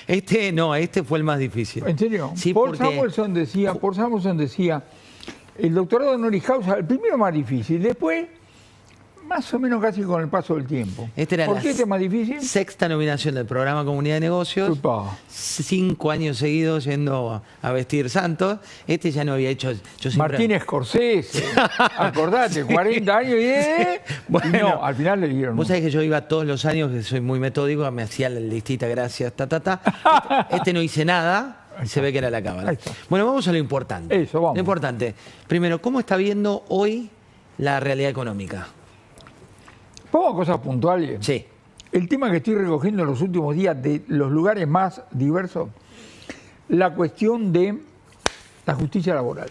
Este fue el más difícil. ¿En serio? Sí, Paul Samuelson decía, el doctorado honoris causa, el primero más difícil, después más o menos casi con el paso del tiempo. ¿Por qué este es más difícil? Sexta nominación del programa Comunidad de Negocios. Upa. 5 años seguidos yendo a vestir santos. Este ya no había hecho... Martín Scorsese, acordate, 40 años bueno, y no, al final le dieron. Vos sabés que yo iba todos los años, que soy muy metódico, me hacía la listita, gracias, Este no hice nada, se ve que era la cámara. Bueno, vamos a lo importante. Eso, vamos. Lo importante. Primero, ¿cómo está viendo hoy la realidad económica? Pongo cosas puntuales. Sí. El tema que estoy recogiendo en los últimos días de los lugares más diversos, la cuestión de la justicia laboral.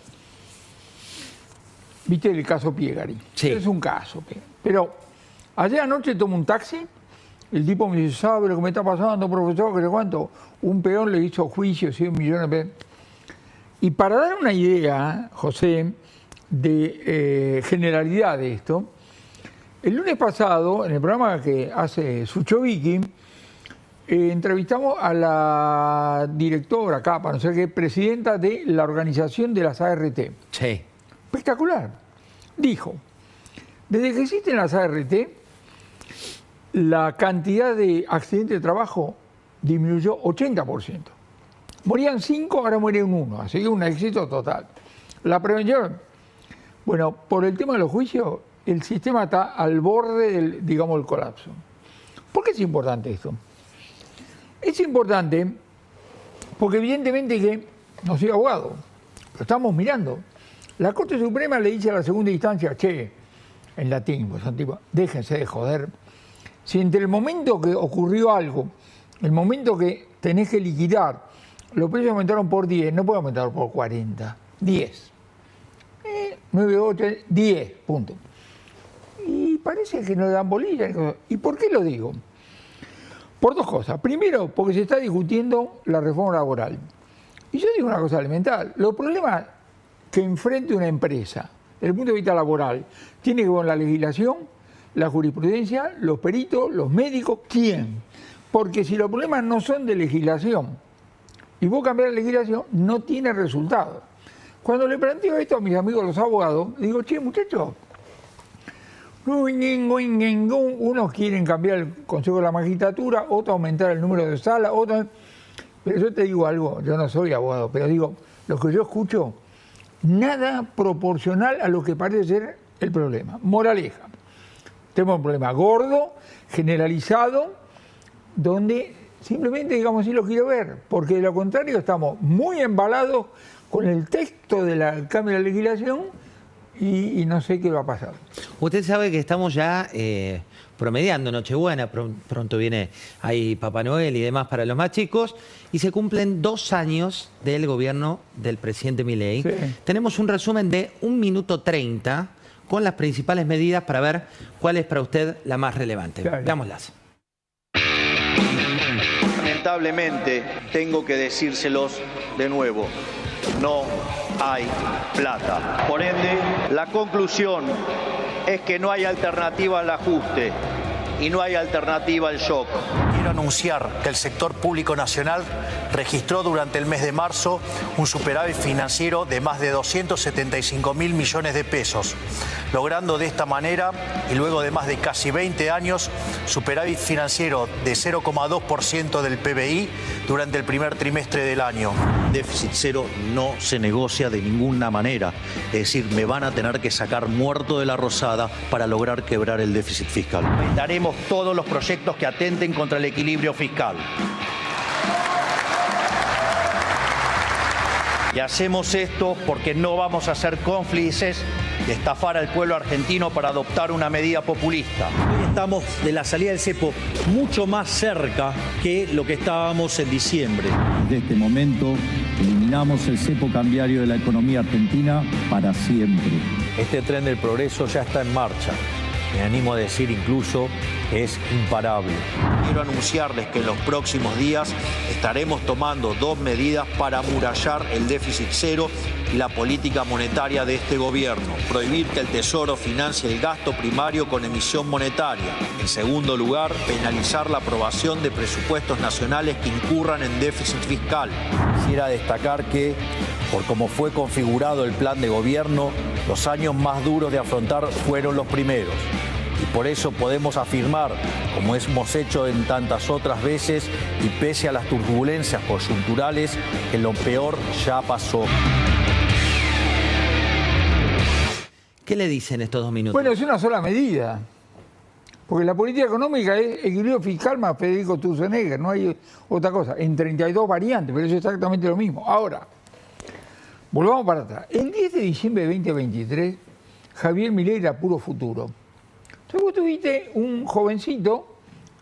¿Viste el caso Piegari? Sí. Es un caso. Pero ayer anoche tomo un taxi, el tipo me dice, ¿sabe lo que me está pasando, profesor? ¿Qué cuánto? Un peón le hizo juicio, 100 millones de pesos. Y para dar una idea, José, de generalidad de esto, el lunes pasado, en el programa que hace Suchovicki, entrevistamos a la directora, capa, no sé qué, presidenta de la organización de las ART. Sí. Espectacular. Dijo, desde que existen las ART, la cantidad de accidentes de trabajo disminuyó 80%. Morían 5, ahora muere un 1, así que un éxito total. La prevención, bueno, por el tema de los juicios, el sistema está al borde del, digamos, el colapso. ¿Por qué es importante esto? Es importante porque evidentemente que no soy abogado, lo estamos mirando. La Corte Suprema le dice a la segunda instancia, che, en latín, pues son tipo, déjense de joder. Si entre el momento que ocurrió algo, el momento que tenés que liquidar, los precios aumentaron por 10, no puede aumentar por 40, 10. 9, 8, 10, punto. Y parece que no le dan bolilla. ¿Y por qué lo digo? Por dos cosas. Primero, porque se está discutiendo la reforma laboral. Y yo digo una cosa elemental. Los problemas que enfrente una empresa, desde el punto de vista laboral, tiene que ver con la legislación, la jurisprudencia, los peritos, los médicos. ¿Quién? Porque si los problemas no son de legislación y vos cambiar la legislación, no tiene resultado. Cuando le planteo esto a mis amigos los abogados, digo, che, muchachos, unos quieren cambiar el Consejo de la Magistratura, otros aumentar el número de salas, otros... Pero yo te digo algo, yo no soy abogado, pero digo, lo que yo escucho, nada proporcional a lo que parece ser el problema. Moraleja, tenemos un problema gordo, generalizado, donde simplemente, digamos, sí lo quiero ver, porque de lo contrario estamos muy embalados con el texto del cambio de la legislación y no sé qué va a pasar. Usted sabe que estamos ya promediando Nochebuena, pronto viene ahí Papá Noel y demás para los más chicos, y se cumplen 2 años del gobierno del presidente Milei. Sí. Tenemos un resumen de 1 minuto 30 con las principales medidas para ver cuál es para usted la más relevante. Claro. Veámoslas. Lamentablemente, tengo que decírselos de nuevo, no hay plata. Por ende, la conclusión es que no hay alternativa al ajuste y no hay alternativa al shock. Quiero anunciar que el sector público nacional registró durante el mes de marzo un superávit financiero de más de 275.000 millones de pesos, logrando de esta manera, y luego de más de casi 20 años, superávit financiero de 0,2% del PBI durante el primer trimestre del año. Déficit cero no se negocia de ninguna manera, es decir, me van a tener que sacar muerto de la rosada para lograr quebrar el déficit fiscal. Daremos todos los proyectos que atenten contra el equilibrio fiscal. Y hacemos esto porque no vamos a ser cómplices de estafar al pueblo argentino para adoptar una medida populista. Hoy estamos de la salida del cepo mucho más cerca que lo que estábamos en diciembre. Desde este momento eliminamos el cepo cambiario de la economía argentina para siempre. Este tren del progreso ya está en marcha. me animo a decir incluso, es imparable. Quiero anunciarles que en los próximos días estaremos tomando 2 medidas para amurallar el déficit cero y la política monetaria de este gobierno. Prohibir que el Tesoro financie el gasto primario con emisión monetaria. En segundo lugar, penalizar la aprobación de presupuestos nacionales que incurran en déficit fiscal. Quisiera destacar que, por cómo fue configurado el plan de gobierno, los años más duros de afrontar fueron los primeros. Y por eso podemos afirmar, como hemos hecho en tantas otras veces, y pese a las turbulencias coyunturales, que lo peor ya pasó. ¿Qué le dicen estos 2 minutos? Bueno, es una sola medida. Porque la política económica es equilibrio fiscal más Federico Sturzenegger, no hay otra cosa. En 32 variantes, pero es exactamente lo mismo. Ahora, volvamos para atrás. El 10 de diciembre de 2023, Javier Milei era puro futuro. Entonces vos tuviste un jovencito,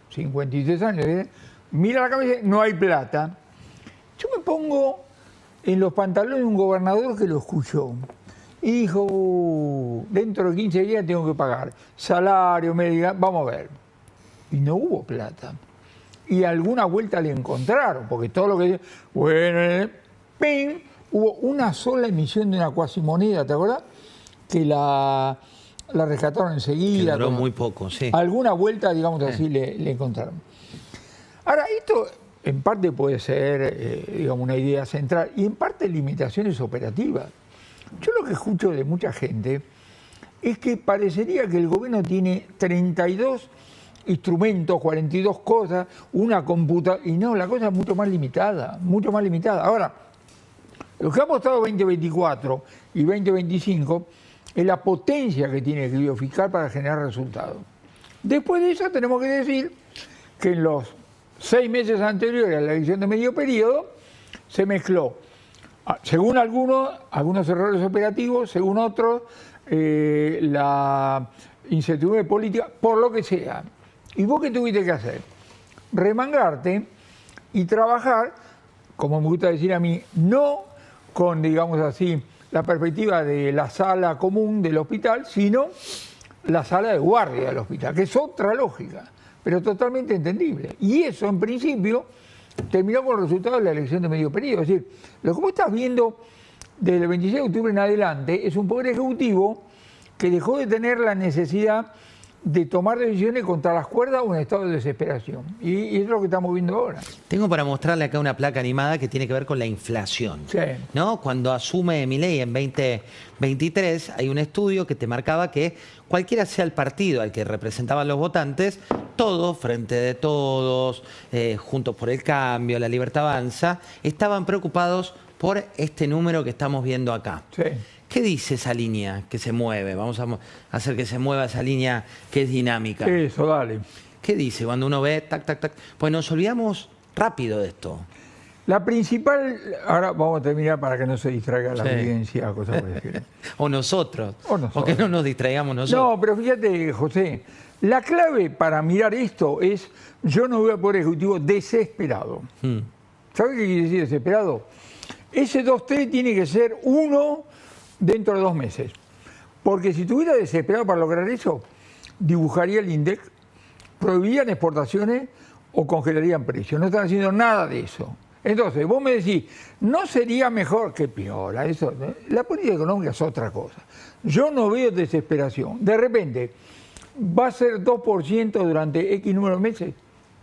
53 años, mira la cabeza, no hay plata. Yo me pongo en los pantalones de un gobernador que lo escuchó. Y dijo, dentro de 15 días tengo que pagar salario, médica, vamos a ver. Y no hubo plata. Y alguna vuelta le encontraron, porque todo lo que... Bueno, ¡ping! Hubo una sola emisión de una cuasimoneda, ¿te acuerdas? Que la rescataron enseguida. Que duró muy poco, sí. Alguna vuelta, digamos así, le encontraron. Ahora, esto en parte puede ser, digamos, una idea central, y en parte limitaciones operativas. Yo lo que escucho de mucha gente es que parecería que el gobierno tiene 32 instrumentos, 42 cosas, una computadora, y no, la cosa es mucho más limitada, mucho más limitada. Ahora, lo que ha mostrado 2024 y 2025 es la potencia que tiene el equilibrio fiscal para generar resultados. Después de eso tenemos que decir que en los 6 meses anteriores a la elección de medio periodo se mezcló, según algunos errores operativos, según otros, la incertidumbre política, por lo que sea. ¿Y vos qué tuviste que hacer? Remangarte y trabajar, como me gusta decir a mí, no con, digamos así, la perspectiva de la sala común del hospital, sino la sala de guardia del hospital, que es otra lógica, pero totalmente entendible. Y eso, en principio, terminó con los resultados de la elección de medio periodo. Es decir, lo que vos estás viendo desde el 26 de octubre en adelante es un poder ejecutivo que dejó de tener la necesidad de tomar decisiones contra las cuerdas o en estado de desesperación. Y eso es lo que estamos viendo ahora. Tengo para mostrarle acá una placa animada que tiene que ver con la inflación. Sí. ¿No? Cuando asume Milei en 2023, hay un estudio que te marcaba que cualquiera sea el partido al que representaban los votantes, todos, Frente de Todos, Juntos por el Cambio, La Libertad Avanza, estaban preocupados por este número que estamos viendo acá. Sí. ¿Qué dice esa línea que se mueve? Vamos a hacer que se mueva esa línea que es dinámica. Eso, dale. ¿Qué dice cuando uno ve tac, tac, tac? Pues nos olvidamos rápido de esto. La principal, ahora vamos a terminar para que no se distraiga la Sí. audiencia, cosas por decir. O nosotros. O nosotros. O que no nos distraigamos nosotros. No, pero fíjate, José, la clave para mirar esto es, yo no veo a poder ejecutivo desesperado. ¿Sabes qué quiere decir desesperado? Ese 2-3 tiene que ser 1 dentro de 2 meses. Porque si estuviera desesperado para lograr eso, dibujaría el INDEC, prohibirían exportaciones o congelarían precios. No están haciendo nada de eso. Entonces, vos me decís, ¿no sería mejor que piola? Eso, la política económica es otra cosa. Yo no veo desesperación. De repente, va a ser 2% durante X número de meses.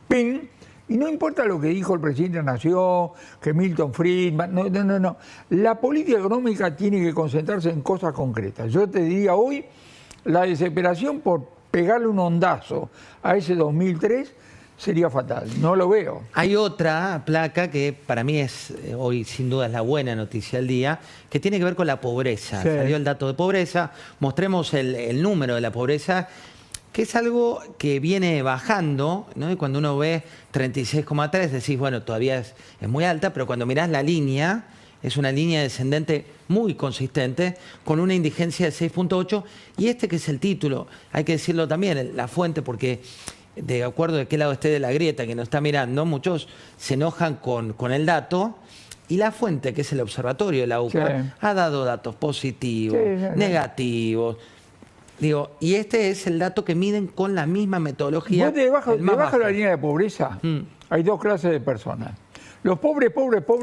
¡Ping! Y no importa lo que dijo el presidente de la Nación, que Milton Friedman, no. La política económica tiene que concentrarse en cosas concretas. Yo te diría hoy, la desesperación por pegarle un ondazo a ese 2003 sería fatal. No lo veo. Hay otra placa que para mí es, hoy sin duda es la buena noticia del día, que tiene que ver con la pobreza. Sí. Salió el dato de pobreza, mostremos el número de la pobreza, que es algo que viene bajando, ¿no? Y cuando uno ve 36,3 decís, bueno, todavía es muy alta, pero cuando mirás la línea, es una línea descendente muy consistente, con una indigencia de 6,8, y este que es el título, hay que decirlo también, la fuente, porque de acuerdo de qué lado esté de la grieta que nos está mirando, muchos se enojan con el dato, y la fuente, que es el observatorio de la UCA, Sí. ha dado datos positivos, Sí. negativos. Digo, y este es el dato que miden con la misma metodología. Vos debajo el más de bajo. la línea de pobreza hay dos clases de personas. Los pobres,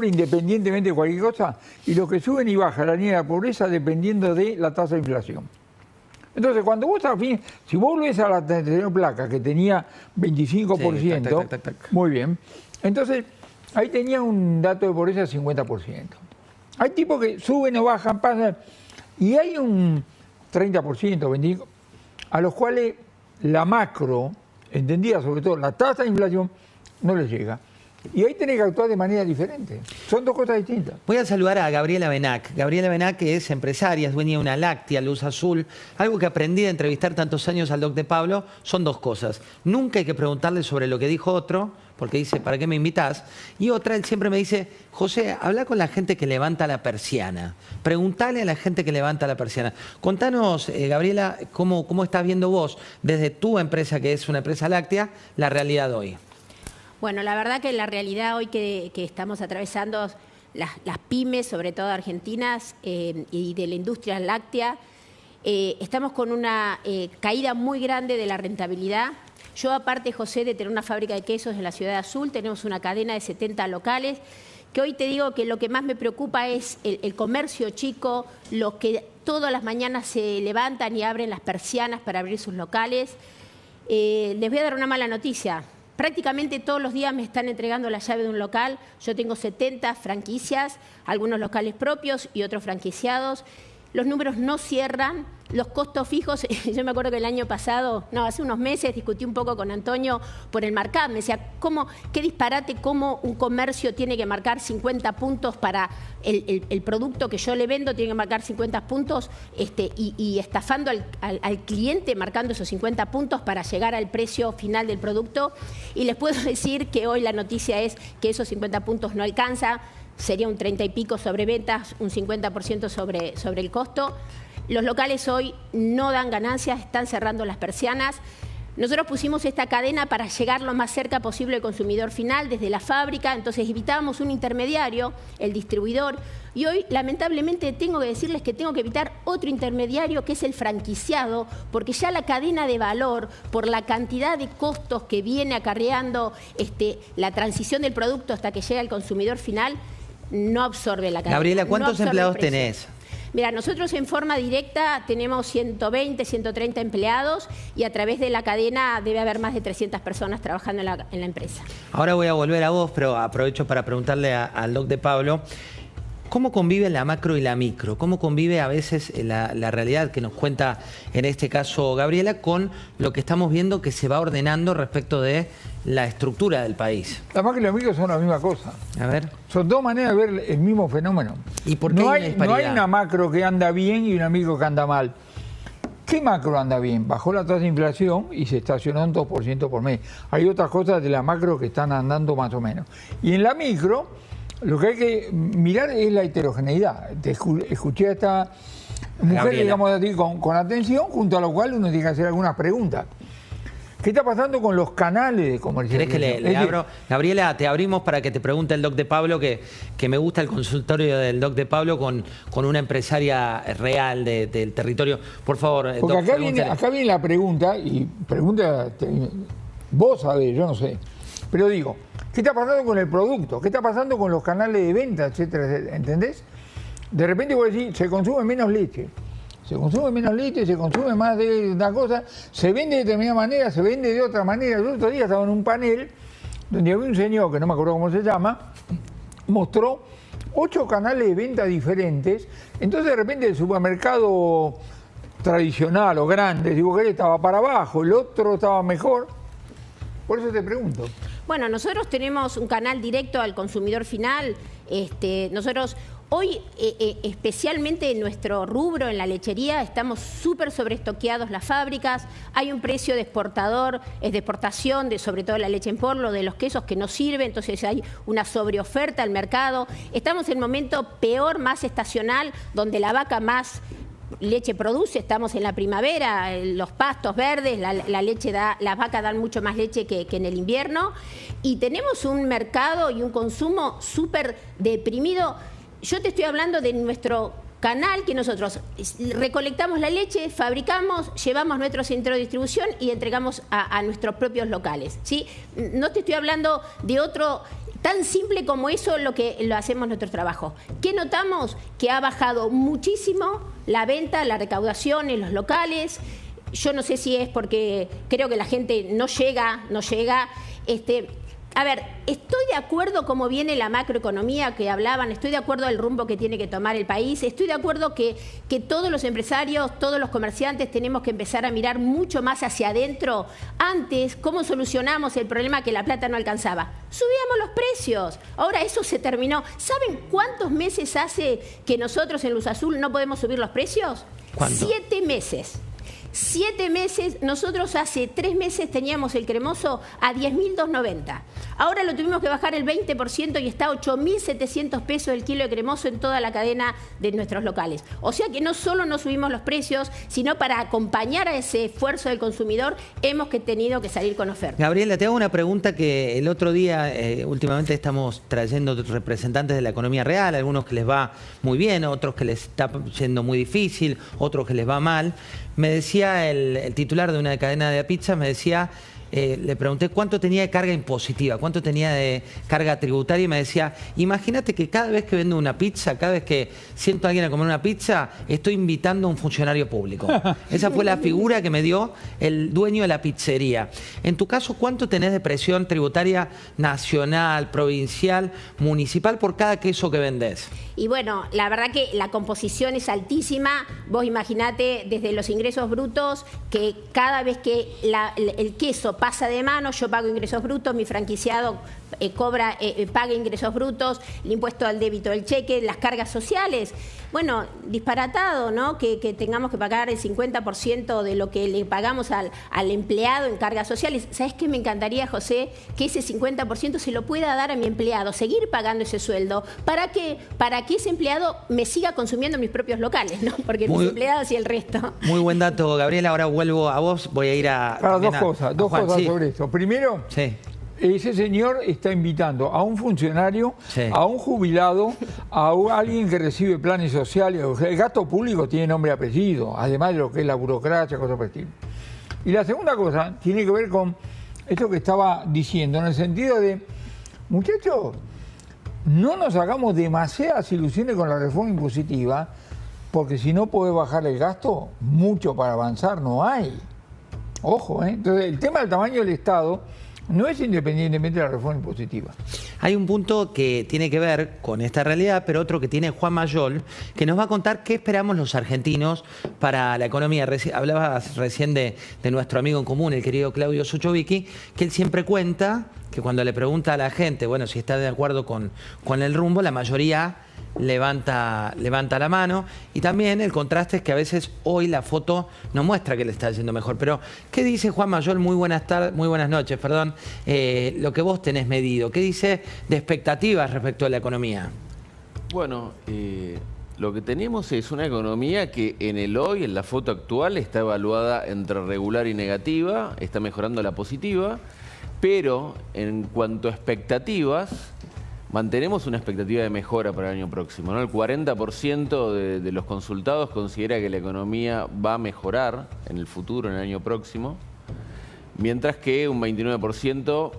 independientemente de cualquier cosa, y los que suben y bajan la línea de pobreza dependiendo de la tasa de inflación. Entonces, cuando vos si vos volvés a la anterior placa que tenía 25%, Sí, tac. muy bien, entonces ahí tenía un dato de pobreza de 50%. Hay tipos que suben o bajan, pasan, y hay un 30%, 25%, a los cuales la macro, entendida sobre todo la tasa de inflación, no les llega. Y ahí tenés que actuar de manera diferente. Son dos cosas distintas. Voy a saludar a Gabriela Benac. Gabriela Benac es empresaria, es dueña de una láctea, Luz Azul. Algo que aprendí de entrevistar tantos años al doc de Pablo son dos cosas. Nunca hay que preguntarle sobre lo que dijo otro, porque dice, ¿para qué me invitás? Y otra, él siempre me dice, José, habla con la gente que levanta la persiana. Preguntale a la gente que levanta la persiana. Contanos, Gabriela, cómo estás viendo vos, desde tu empresa, que es una empresa láctea, la realidad hoy. Bueno, la verdad que la realidad hoy que estamos atravesando, las pymes, sobre todo argentinas, y de la industria láctea, estamos con una caída muy grande de la rentabilidad. Yo, aparte, José, de tener una fábrica de quesos en la Ciudad de Azul, tenemos una cadena de 70 locales, que hoy te digo que lo que más me preocupa es el comercio chico, los que todas las mañanas se levantan y abren las persianas para abrir sus locales. Les voy a dar una mala noticia. Prácticamente todos los días me están entregando la llave de un local. Yo tengo 70 franquicias, algunos locales propios y otros franquiciados. Los números no cierran, los costos fijos. Yo me acuerdo que el año pasado, hace unos meses, discutí un poco con Antonio por el marcado. Me decía, qué disparate cómo un comercio tiene que marcar 50 puntos para el producto que yo le vendo, tiene que marcar 50 puntos y estafando al cliente marcando esos 50 puntos para llegar al precio final del producto. Y les puedo decir que hoy la noticia es que esos 50 puntos no alcanza. Sería un 30 y pico sobre ventas, un 50% sobre el costo. Los locales hoy no dan ganancias, están cerrando las persianas. Nosotros pusimos esta cadena para llegar lo más cerca posible al consumidor final, desde la fábrica, entonces evitábamos un intermediario, el distribuidor, y hoy lamentablemente tengo que decirles que tengo que evitar otro intermediario, que es el franquiciado, porque ya la cadena de valor, por la cantidad de costos que viene acarreando la transición del producto hasta que llega al consumidor final, no absorbe la cadena. Gabriela, ¿cuántos empleados tenés? Mira, nosotros en forma directa tenemos 120, 130 empleados y a través de la cadena debe haber más de 300 personas trabajando en la empresa. Ahora voy a volver a vos, pero aprovecho para preguntarle al doc de Pablo, ¿cómo convive la macro y la micro? ¿Cómo convive a veces la realidad que nos cuenta en este caso Gabriela con lo que estamos viendo que se va ordenando respecto de la estructura del país? La macro y la micro son la misma cosa. A ver. Son dos maneras de ver el mismo fenómeno. ¿Y por qué no hay una hay disparidad? una macro que anda bien y una micro que anda mal. ¿Qué macro anda bien? Bajó la tasa de inflación y se estacionó en 2% por mes. Hay otras cosas de la macro que están andando más o menos. Y en la micro, lo que hay que mirar es la heterogeneidad. Escuché a esta mujer, Gabriela, digamos así, con atención, junto a lo cual uno tiene que hacer algunas preguntas. ¿Qué está pasando con los canales de comercialización? ¿Querés que le abro? Gabriela, te abrimos para que te pregunte el doc de Pablo, que me gusta el consultorio del doc de Pablo con una empresaria real del territorio. Por favor, porque doc, acá viene la pregunta, y pregunta, vos sabés, yo no sé. Pero digo, ¿qué está pasando con el producto? ¿Qué está pasando con los canales de venta, etcétera, etcétera? ¿Entendés? De repente vos decís, se consume menos leche. Se consume menos leche, se consume más de una cosa, se vende de determinada manera, se vende de otra manera. Yo el otro día estaba en un panel donde había un señor, que no me acuerdo cómo se llama, mostró 8 canales de venta diferentes. Entonces de repente el supermercado tradicional o grande, si vos querés, estaba para abajo, el otro estaba mejor. Por eso te pregunto. Bueno, nosotros tenemos un canal directo al consumidor final. Nosotros hoy, especialmente en nuestro rubro, en la lechería, estamos súper sobreestoqueados las fábricas. Hay un precio de exportador, es de exportación, sobre todo la leche en polvo, de los quesos que no sirve, entonces hay una sobreoferta al mercado. Estamos en el momento peor, más estacional, donde la vaca más leche produce, estamos en la primavera, los pastos verdes, la leche las vacas dan mucho más leche que en el invierno y tenemos un mercado y un consumo súper deprimido. Yo te estoy hablando de nuestro canal que nosotros recolectamos la leche, fabricamos, llevamos a nuestro centro de distribución y entregamos a nuestros propios locales, ¿sí? No te estoy hablando de otro tan simple como eso, lo que lo hacemos nuestro trabajo. ¿Qué notamos? Que ha bajado muchísimo la venta, la recaudación en los locales. Yo no sé si es porque creo que la gente no llega. A ver, estoy de acuerdo cómo viene la macroeconomía que hablaban, estoy de acuerdo al rumbo que tiene que tomar el país, estoy de acuerdo que todos los empresarios, todos los comerciantes tenemos que empezar a mirar mucho más hacia adentro. Antes, ¿cómo solucionamos el problema que la plata no alcanzaba? Subíamos los precios. Ahora eso se terminó. ¿Saben cuántos meses hace que nosotros en Luz Azul no podemos subir los precios? ¿Cuánto? 7 meses. 7 meses, nosotros hace 3 meses teníamos el cremoso a 10.290. Ahora lo tuvimos que bajar el 20% y está a 8.700 pesos el kilo de cremoso en toda la cadena de nuestros locales. O sea que no solo no subimos los precios, sino para acompañar a ese esfuerzo del consumidor hemos tenido que salir con ofertas. Gabriela, te hago una pregunta que el otro día, últimamente estamos trayendo representantes de la economía real, algunos que les va muy bien, otros que les está yendo muy difícil, otros que les va mal. Me decía el titular de una cadena de pizza, me decía, le pregunté cuánto tenía de carga impositiva, cuánto tenía de carga tributaria y me decía, imagínate que cada vez que vendo una pizza, cada vez que siento a alguien a comer una pizza, estoy invitando a un funcionario público. Esa fue la figura que me dio el dueño de la pizzería. En tu caso, ¿cuánto tenés de presión tributaria nacional, provincial, municipal por cada queso que vendés? Y bueno, la verdad que la composición es altísima. Vos imaginate desde los ingresos brutos que cada vez que el queso pasa de mano, yo pago ingresos brutos, mi franquiciado paga ingresos brutos, el impuesto al débito del cheque, las cargas sociales. Bueno, disparatado, ¿no? Que tengamos que pagar el 50% de lo que le pagamos al empleado en cargas sociales. ¿Sabes qué me encantaría, José? Que ese 50% se lo pueda dar a mi empleado, seguir pagando ese sueldo. ¿Para qué? Para que ese empleado me siga consumiendo en mis propios locales, ¿no? Porque mis empleados y el resto. Muy buen dato, Gabriela. Ahora vuelvo a vos, voy a ir a... Dos cosas sobre esto. Primero, ese señor está invitando a un funcionario, a un jubilado, a alguien que recibe planes sociales. El gasto público tiene nombre y apellido, además de lo que es la burocracia, cosas por el estilo. Y la segunda cosa tiene que ver con esto que estaba diciendo, en el sentido de, muchachos, no nos hagamos demasiadas ilusiones con la reforma impositiva, porque si no puede bajar el gasto, mucho para avanzar no hay. Ojo, ¿eh? Entonces, el tema del tamaño del Estado no es independientemente de la reforma impositiva. Hay un punto que tiene que ver con esta realidad, pero otro que tiene Juan Mayol, que nos va a contar qué esperamos los argentinos para la economía. Hablabas recién de nuestro amigo en común, el querido Claudio Suchovicki, que él siempre cuenta que cuando le pregunta a la gente, bueno, si está de acuerdo con el rumbo, la mayoría levanta la mano. Y también el contraste es que a veces hoy la foto no muestra que le está yendo mejor. Pero, ¿qué dice Juan Mayol? Muy buenas noches, perdón. Lo que vos tenés medido, ¿qué dice de expectativas respecto a la economía? Bueno, lo que tenemos es una economía que en el hoy, en la foto actual, está evaluada entre regular y negativa, está mejorando la positiva, pero en cuanto a expectativas, mantenemos una expectativa de mejora para el año próximo, ¿no? El 40% de los consultados considera que la economía va a mejorar en el futuro, en el año próximo, mientras que un 29%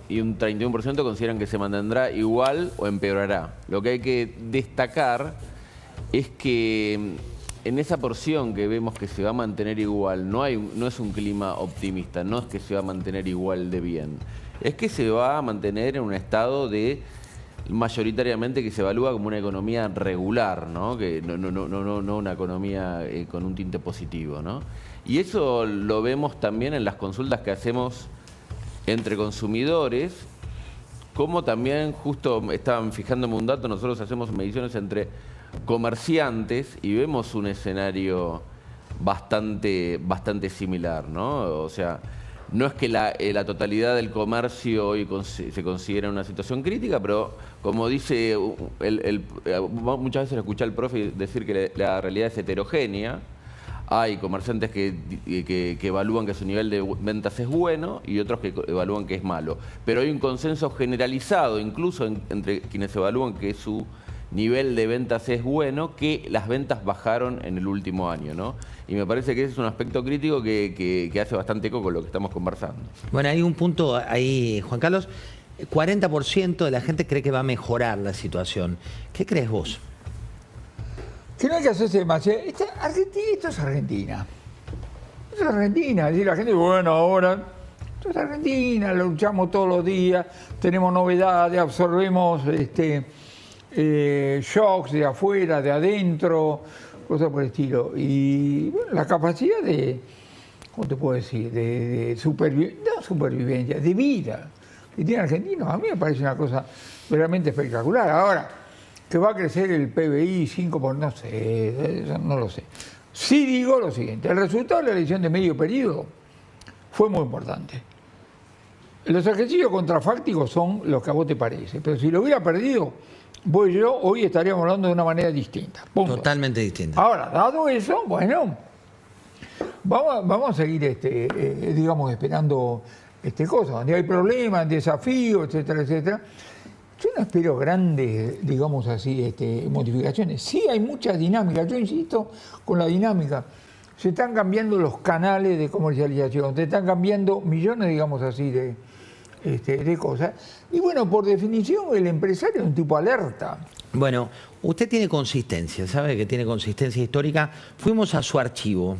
y un 31% consideran que se mantendrá igual o empeorará. Lo que hay que destacar es que en esa porción que vemos que se va a mantener igual, no es un clima optimista, no es que se va a mantener igual de bien, es que se va a mantener en un estado de mayoritariamente que se evalúa como una economía regular, ¿no? Que no una economía con un tinte positivo, ¿no? Y eso lo vemos también en las consultas que hacemos entre consumidores, como también, justo estaban fijándome un dato, nosotros hacemos mediciones entre comerciantes y vemos un escenario bastante similar, ¿no? O sea, no es que la totalidad del comercio hoy se considera una situación crítica, pero como dice, muchas veces escuché al profe decir que la realidad es heterogénea. Hay comerciantes que evalúan que su nivel de ventas es bueno y otros que evalúan que es malo. Pero hay un consenso generalizado, incluso entre quienes evalúan que su nivel de ventas es bueno, que las ventas bajaron en el último año, ¿no? Y me parece que ese es un aspecto crítico que hace bastante eco con lo que estamos conversando. Bueno, hay un punto ahí, Juan Carlos. 40% de la gente cree que va a mejorar la situación. ¿Qué crees vos? Que no hay que hacerse demasiado. Esto es Argentina. Esto es Argentina. Es decir, la gente, bueno, ahora, esto es Argentina, lo luchamos todos los días, tenemos novedades, absorbemos shocks de afuera, de adentro, cosas por el estilo. Y bueno, la capacidad de, ¿cómo te puedo decir? De supervivencia, de vida que tiene Argentina, a mí me parece una cosa realmente espectacular. Ahora, que va a crecer el PBI 5 no sé, no lo sé. Sí digo lo siguiente, el resultado de la elección de medio periodo fue muy importante. Los ejercicios contrafácticos son los que a vos te parece, pero si lo hubiera perdido, vos y yo hoy estaríamos hablando de una manera distinta. Punto. Totalmente distinta. Ahora, dado eso, bueno, vamos a seguir, digamos, esperando cosas, donde hay problemas, desafíos, etcétera, etcétera. Yo no espero grandes, digamos así, modificaciones. Sí hay mucha dinámica, yo insisto con la dinámica. Se están cambiando los canales de comercialización, se están cambiando millones, digamos así, de cosas. Y bueno, por definición, el empresario es un tipo alerta. Bueno, usted tiene consistencia, ¿sabe que tiene consistencia histórica? Fuimos a su archivo.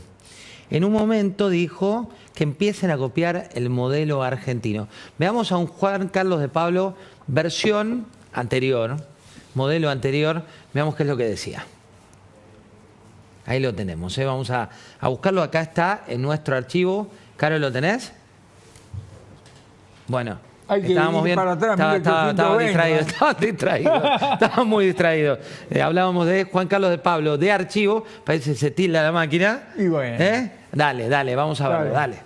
En un momento dijo que empiecen a copiar el modelo argentino. Veamos a un Juan Carlos de Pablo, versión anterior, modelo anterior, veamos qué es lo que decía. Ahí lo tenemos, vamos a buscarlo, acá está en nuestro archivo. Caro, ¿lo tenés? Bueno, estábamos bien, para atrás, estaba distraído, estaba muy distraído. Hablábamos de Juan Carlos de Pablo, de archivo, parece que se tilda la máquina. Y bueno. Dale, vamos a verlo, dale.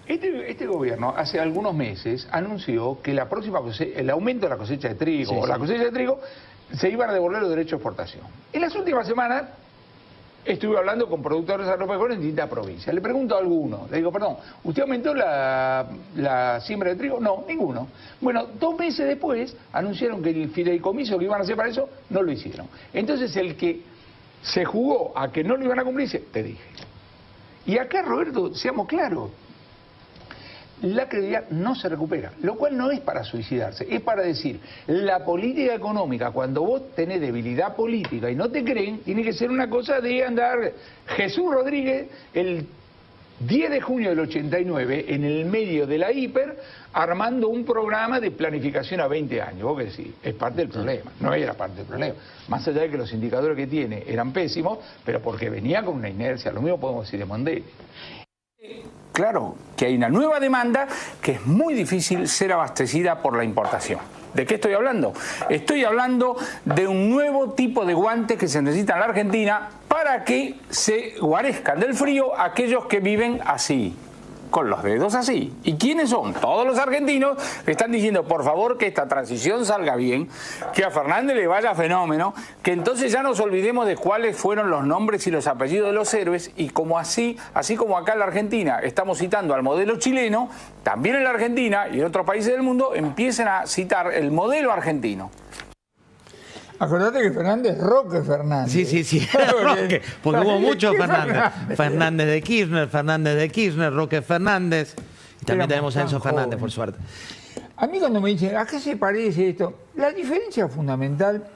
Este gobierno hace algunos meses anunció que la próxima el aumento de la cosecha de trigo la cosecha de trigo se iban a devolver los derechos de exportación. En las últimas semanas estuve hablando con productores agropecuarios en distintas provincias. Le pregunto a alguno, le digo, perdón, ¿usted aumentó la siembra de trigo? No, ninguno. Bueno, 2 meses después anunciaron que el fideicomiso que iban a hacer para eso no lo hicieron. Entonces el que se jugó a que no lo iban a cumplir, dice, te dije. Y acá, Roberto, seamos claros, la credibilidad no se recupera, lo cual no es para suicidarse, es para decir, la política económica, cuando vos tenés debilidad política y no te creen, tiene que ser una cosa de andar. Jesús Rodríguez, el 10 de junio del 89, en el medio de la hiper, armando un programa de planificación a 20 años. Vos que decís, es parte del problema, no era parte del problema. Más allá de que los indicadores que tiene eran pésimos, pero porque venía con una inercia, lo mismo podemos decir de Mondelli. Claro que hay una nueva demanda que es muy difícil ser abastecida por la importación. ¿De qué estoy hablando? Estoy hablando de un nuevo tipo de guantes que se necesita en la Argentina para que se guarezcan del frío aquellos que viven así, con los dedos así. ¿Y quiénes son? Todos los argentinos que están diciendo, por favor, que esta transición salga bien, que a Fernández le vaya fenómeno, que entonces ya nos olvidemos de cuáles fueron los nombres y los apellidos de los héroes, y como así como acá en la Argentina estamos citando al modelo chileno, también en la Argentina y en otros países del mundo empiecen a citar el modelo argentino. Acordate que Fernández, Roque Fernández. Sí, Roque, porque hubo muchos Fernández. Fernández de Kirchner, Roque Fernández. Y también tenemos a Enzo Fernández, por suerte. A mí cuando me dicen, ¿a qué se parece esto? La diferencia fundamental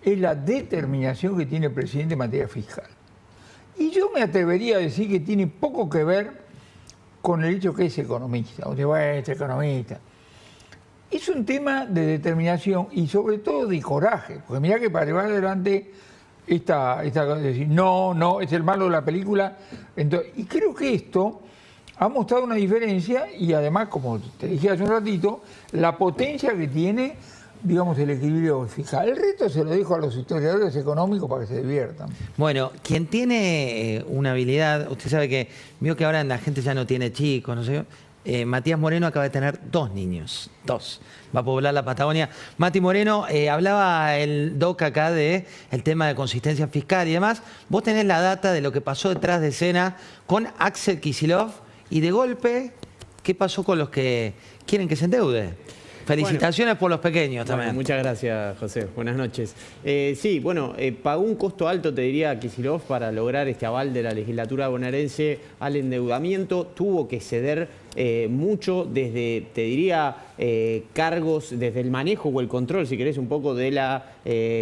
es la determinación que tiene el presidente en materia fiscal. Y yo me atrevería a decir que tiene poco que ver con el hecho que es economista. O sea, bueno, es economista. Es un tema de determinación y sobre todo de coraje, porque mirá que para llevar adelante esta cosa de decir, no, es el malo de la película. Entonces, y creo que esto ha mostrado una diferencia y además, como te dije hace un ratito, la potencia que tiene, digamos, el equilibrio fiscal. El resto se lo dejo a los historiadores económicos para que se diviertan. Bueno, quien tiene una habilidad, usted sabe que vio que ahora la gente ya no tiene chicos, no sé. Matías Moreno acaba de tener 2 niños, 2. Va a poblar la Patagonia. Mati Moreno, hablaba el doc acá de el tema de consistencia fiscal y demás. Vos tenés la data de lo que pasó detrás de escena con Axel Kicillof y de golpe, ¿qué pasó con los que quieren que se endeude? Felicitaciones por los pequeños también. Muchas gracias, José. Buenas noches. Sí, bueno, pagó un costo alto, te diría, Kicillof para lograr este aval de la legislatura bonaerense al endeudamiento. Tuvo que ceder mucho desde, te diría, cargos, desde el manejo o el control, si querés, un poco de la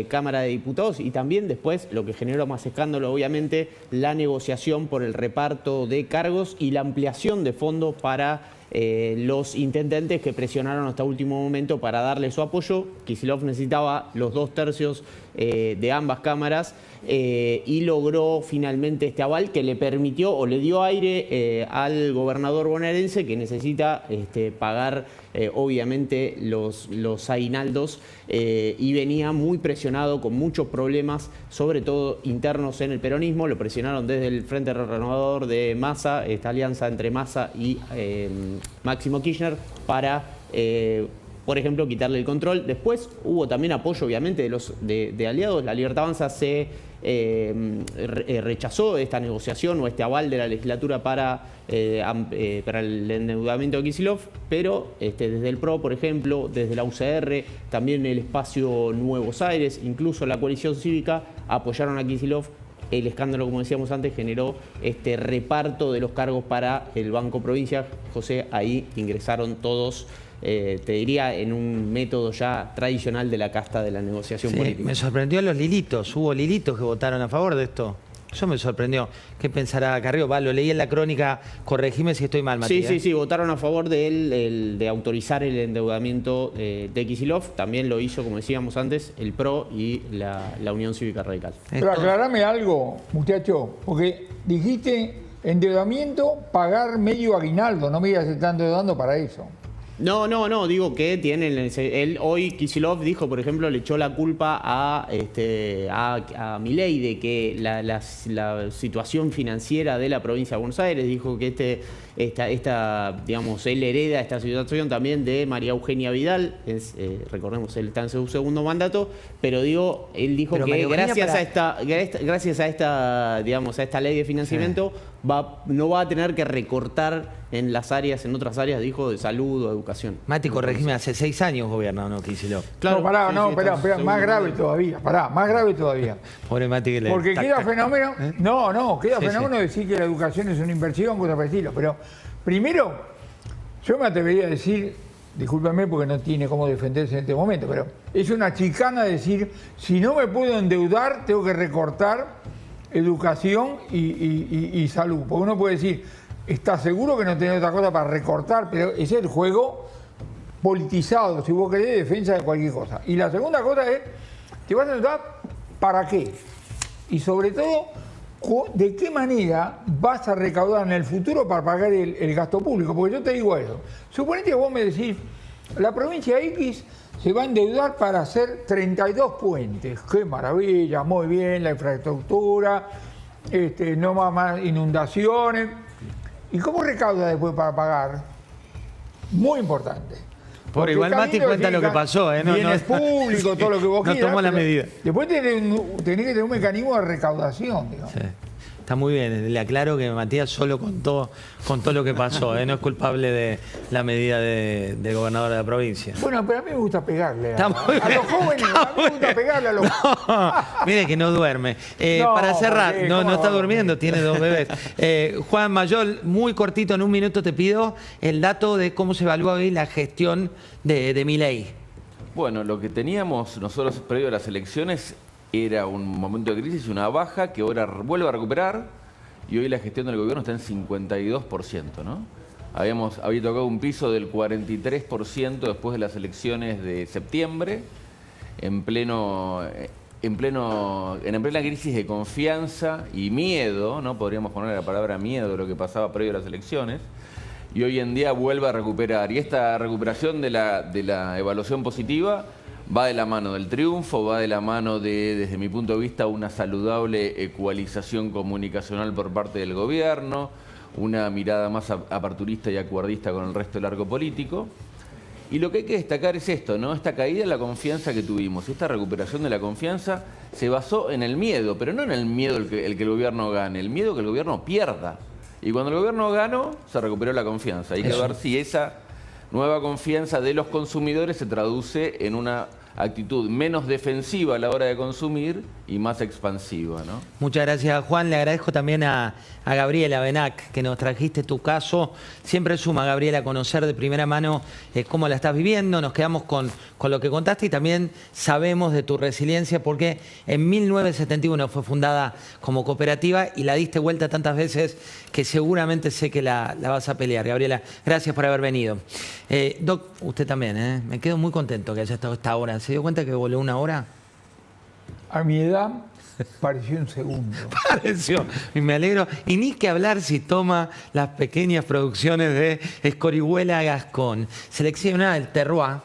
Cámara de Diputados, y también después, lo que generó más escándalo, obviamente, la negociación por el reparto de cargos y la ampliación de fondos para los intendentes que presionaron hasta último momento para darle su apoyo. Kicillof necesitaba los 2/3 de ambas cámaras y logró finalmente este aval que le permitió o le dio aire al gobernador bonaerense, que necesita pagar obviamente los aguinaldos y venía muy presionado, con muchos problemas, sobre todo internos en el peronismo. Lo presionaron desde el Frente Renovador de Massa, esta alianza entre Massa y Máximo Kirchner, para por ejemplo, quitarle el control. Después hubo también apoyo, obviamente, de aliados. La Libertad Avanza se rechazó esta negociación o este aval de la legislatura para el endeudamiento de Kicillof, pero desde el PRO, por ejemplo, desde la UCR, también el espacio Nuevos Aires, incluso la coalición cívica, apoyaron a Kicillof. El escándalo, como decíamos antes, generó este reparto de los cargos para el Banco Provincia. José, ahí ingresaron todos, te diría, en un método ya tradicional de la casta de la negociación política. Me sorprendió los lilitos. Hubo lilitos que votaron a favor de esto. Eso me sorprendió. ¿Qué pensará Carrió? Lo leí en la crónica, corregime si estoy mal, Matías. Sí, votaron a favor de autorizar el endeudamiento de Kicillof. También lo hizo, como decíamos antes, el PRO y la Unión Cívica Radical. Pero aclarame algo, muchacho, porque dijiste endeudamiento, pagar medio aguinaldo. No me digas que se están endeudando para eso. No, digo que tienen. Él hoy, Kicillof dijo, por ejemplo, le echó la culpa a Milei de que la situación financiera de la provincia de Buenos Aires. Dijo que digamos, él hereda esta situación también de María Eugenia Vidal. Recordemos, él está en su segundo mandato, pero él dijo que gracias a esta ley de financiamiento no va a tener que recortar en otras áreas, dijo, de salud o educación. Mati, corregime, hace 6 años gobierna, ¿no? Kicillof. Claro, espera, más grave todavía, más grave todavía. Pobre Mati que le... Porque queda fenómeno, queda fenómeno decir que la educación es una inversión, cosas por el estilo, pero primero, yo me atrevería a decir, discúlpeme porque no tiene cómo defenderse en este momento, pero es una chicana decir, si no me puedo endeudar, tengo que recortar educación y salud. Porque uno puede decir, está seguro que no tiene otra cosa para recortar, pero ese es el juego politizado, si vos querés, de defensa de cualquier cosa. Y la segunda cosa es, ¿te vas a endeudar para qué? Y sobre todo, ¿de qué manera vas a recaudar en el futuro para pagar el gasto público? Porque yo te digo eso. Suponete que vos me decís, la provincia X se va a endeudar para hacer 32 puentes. ¡Qué maravilla! Muy bien, la infraestructura, no más inundaciones. ¿Y cómo recauda después para pagar? Muy importante. Por igual Mati cuenta lo que pasó, ¿eh? Bienes públicos, todo lo que vos quieras. No tomó la medida. Después tenés que tener un mecanismo de recaudación, digamos. Sí. Está muy bien. Le aclaro que Matías solo contó lo que pasó, ¿eh? No es culpable de la medida del gobernador de la provincia. Bueno, pero a mí me gusta pegarle a los jóvenes. A mí me gusta pegarle a los jóvenes. Mire que no duerme. Para cerrar, no está durmiendo, tiene 2 bebés. Juan Mayol, muy cortito, en 1 minuto te pido el dato de cómo se evalúa hoy la gestión de Milei. Bueno, lo que teníamos nosotros previo a las elecciones era un momento de crisis, una baja que ahora vuelve a recuperar, y hoy la gestión del gobierno está en 52%, ¿no? Había tocado un piso del 43% después de las elecciones de septiembre, en plena crisis de confianza y miedo, ¿no? Podríamos poner la palabra miedo de lo que pasaba previo a las elecciones, y hoy en día vuelve a recuperar. Y esta recuperación de la evaluación positiva va de la mano del triunfo, va de la mano desde mi punto de vista, una saludable ecualización comunicacional por parte del gobierno, una mirada más aperturista y acuerdista con el resto del arco político. Y lo que hay que destacar es esto, ¿no? Esta caída en la confianza que tuvimos, esta recuperación de la confianza se basó en el miedo, pero no en el miedo el que el gobierno gane, el miedo que el gobierno pierda. Y cuando el gobierno ganó, se recuperó la confianza. Hay que ver si esa nueva confianza de los consumidores se traduce en una actitud menos defensiva a la hora de consumir y más expansiva, ¿no? Muchas gracias, Juan. Le agradezco también a Gabriela Benac que nos trajiste tu caso. Siempre suma, Gabriela, conocer de primera mano cómo la estás viviendo. Nos quedamos con lo que contaste y también sabemos de tu resiliencia porque en 1971 fue fundada como cooperativa y la diste vuelta tantas veces que seguramente sé que la vas a pelear. Gabriela, gracias por haber venido. Doc, usted también, me quedo muy contento que haya estado esta hora. ¿Se dio cuenta que voló una hora? A mi edad pareció un segundo. Pareció, y me alegro. Y ni que hablar si toma las pequeñas producciones de Escorihuela Gascón. Selecciona el terroir,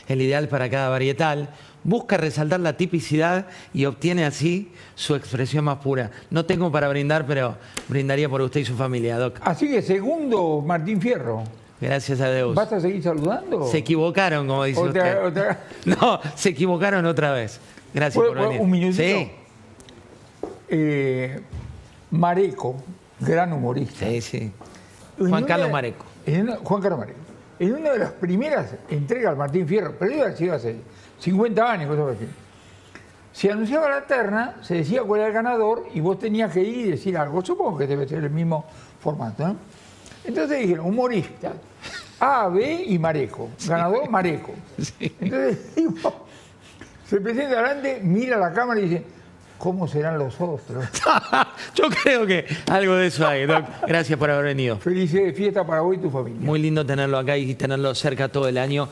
el ideal para cada varietal. Busca resaltar la tipicidad y obtiene así su expresión más pura. No tengo para brindar, pero brindaría por usted y su familia, Doc. Así que segundo, Martín Fierro. Gracias a Dios. ¿Vas a seguir saludando? Se equivocaron, como dice usted. No, se equivocaron otra vez. Gracias por venir. Un minutito. Sí. Mareco, gran humorista. Sí, sí. Juan Carlos Mareco. Juan Carlos Mareco. En una de las primeras entregas al Martín Fierro, pero debe haber sido hace 50 años, cosas así. Se anunciaba la terna, se decía cuál era el ganador y vos tenías que ir y decir algo. Supongo que debe ser el mismo formato, ¿no? Entonces dijeron, humorista, A, B y Mareco. Ganador, Mareco. Sí. Entonces, se presenta adelante, mira la cámara y dice, ¿cómo serán los otros? Yo creo que algo de eso hay, Doc. Gracias por haber venido. Feliz fiesta para vos y tu familia. Muy lindo tenerlo acá y tenerlo cerca todo el año.